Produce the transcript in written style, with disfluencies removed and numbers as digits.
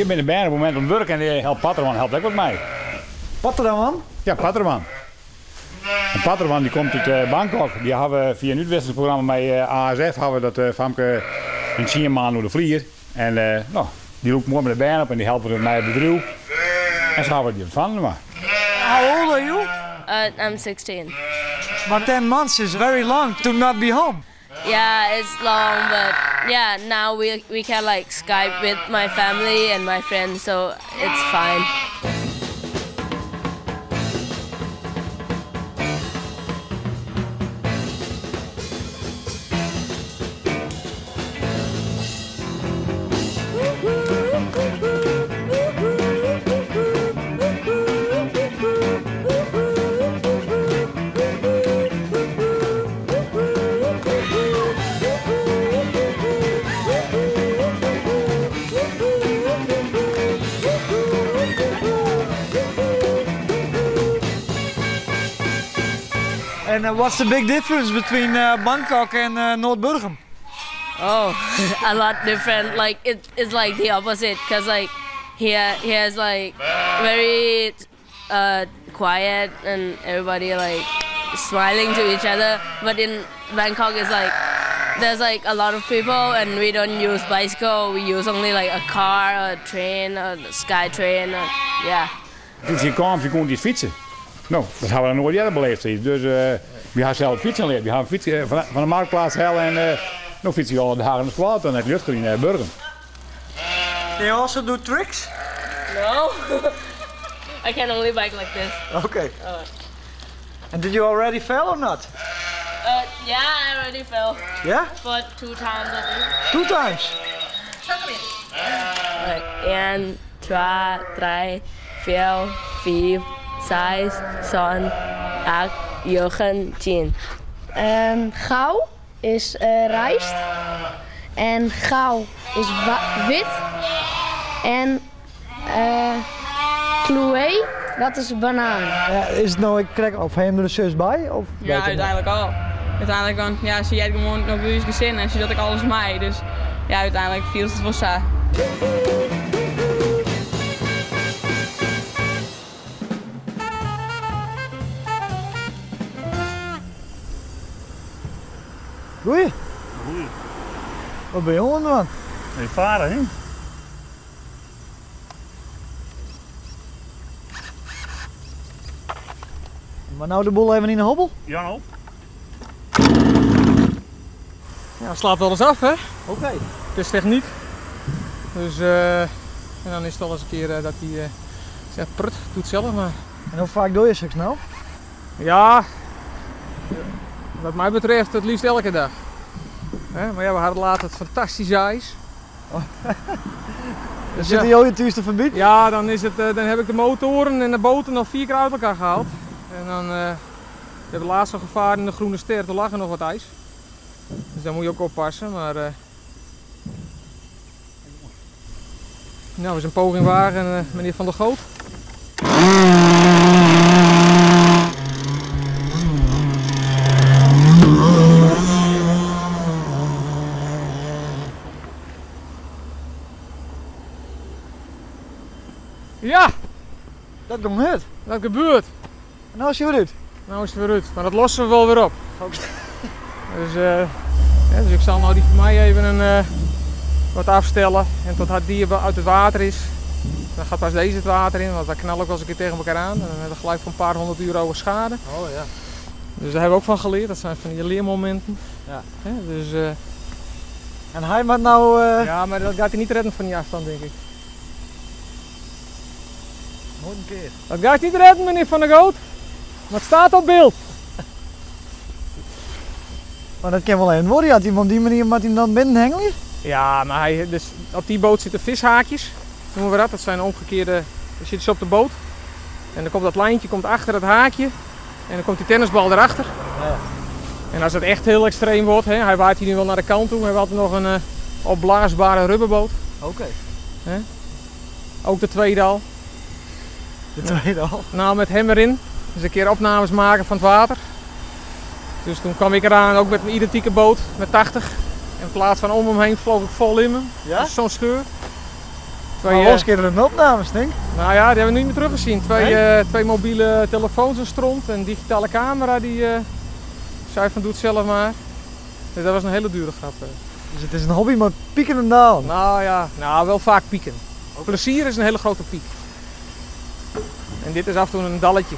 hier ben de band op het moment om te werken en helpt Paterman helpt ook wat mij. Paterman? Ja, Paterman. En Paterman die komt uit Bangkok. Die hebben we via een uitwisselingsprogramma met ASF hebben we dat Famke in 10 maanden door de vlieger. En nou, die loopt mooi met de band op en die helpen met mij op het bedrijf. En zo hebben we die ontvangen maar. How old are you? I'm 16. But 10 months is very long to not be home. Yeah, it's long, but yeah, now we can like Skype with my family and my friends, so it's fine. And what's the big difference between Bangkok and Noord-Burgum? Oh, a lot different. Like it's like the opposite, cause like here's like very quiet and everybody like smiling to each other. But in Bangkok it's like there's like a lot of people and we don't use bicycle. We use only like a car, or a train, or a sky train. Yeah. Toen je kwam, je kon die fietsen. Nou, dat hebben we nog nooit eerder beleefd. Dus we hebben zelf fietsen geleerd. We hebben fietsen van de marktplaats hel en nu fietsen we al de Hagen Squad en het luchtgebied naar Burgum. Can you also do tricks? No, I can only bike like this. Okay. And did you already fell or not? Yeah, I already fell. Yeah? But 2 times I think. 2 times? Like 1, 2, 3, 4, 5, 6, 7, 8, 9, 10. Gauw is rijst en gauw is wit en cloué, dat is banaan. Is het nou, ik krijg of hem er zus bij? Of Ja, uiteindelijk al. Uiteindelijk dan, ja, zie jij gewoon nog bij je gezin en zie dat ik alles mij. Dus ja, uiteindelijk viel het wel saai. Goeie. Wat ben je onder man? Nee, varen, hè? Maar nou de boel even in de hobbel? Ja, nou. Ja, slaat wel eens af, hè? Oké. Het is techniek. Dus en dan is het wel eens een keer dat hij zegt prut, doet zelf maar. En hoe vaak doe je zo snel? Ja, wat mij betreft het liefst elke dag. Maar ja, we hadden later het fantastische ijs. Dus zit je ooit tussen te verbieden? Ja, dan heb ik de motoren en de boten nog 4 keer uit elkaar gehaald. En dan hebben we laatst nog gevaren in de Groene Ster, er lag er nog wat ijs. Dus daar moet je ook oppassen, maar... Nou, we zijn een poging wagen, meneer Van der Goot. Ja! Dat gebeurt. Dat gebeurt. En nou is je weer uit. Nou is het weer uit, maar dat lossen we wel weer op. Dus, dus ik zal nou die voor mij even wat afstellen en totdat die uit het water is. Dan gaat pas deze het water in, want wij knallen ook wel eens een keer tegen elkaar aan. Dan hebben we gelijk voor een paar €100 schade. Oh ja. Dus daar hebben we ook van geleerd, dat zijn van die leermomenten. Ja. Dus, en hij moet nou... Ja, maar dat gaat hij niet redden van die afstand, denk ik. Nooit een keer. Dat gaat niet redden, meneer Van der Goot. Maar het staat op beeld. Maar dat kan wel even worden, had hij op die manier met hem dan binnen hengelen? Ja, maar dus op die boot zitten vishaakjes, noemen we dat. Dat zijn omgekeerde, dan zit je op de boot. En dan komt dat lijntje komt achter het haakje. En dan komt die tennisbal erachter. Ja. En als het echt heel extreem wordt, hij waait hier nu wel naar de kant toe. We hebben altijd nog een opblaasbare rubberboot. Oké. Ook de tweede al. De tweede al? Nou, met hem erin. Dus een keer opnames maken van het water. Dus toen kwam ik eraan, ook met een identieke boot, met 80. In plaats van om hem heen vloog ik vol in me. Ja? Dus zo'n scheur. Maar los keer een opnames, denk ik. Nou ja, die hebben we niet meer teruggezien. Twee mobiele telefoons, een stront, een digitale camera die zei van doe het zelf maar. Dus dat was een hele dure grap. Dus het is een hobby met pieken en dalen. Nou ja, wel vaak pieken. Plezier is een hele grote piek. En dit is af en toe een dalletje.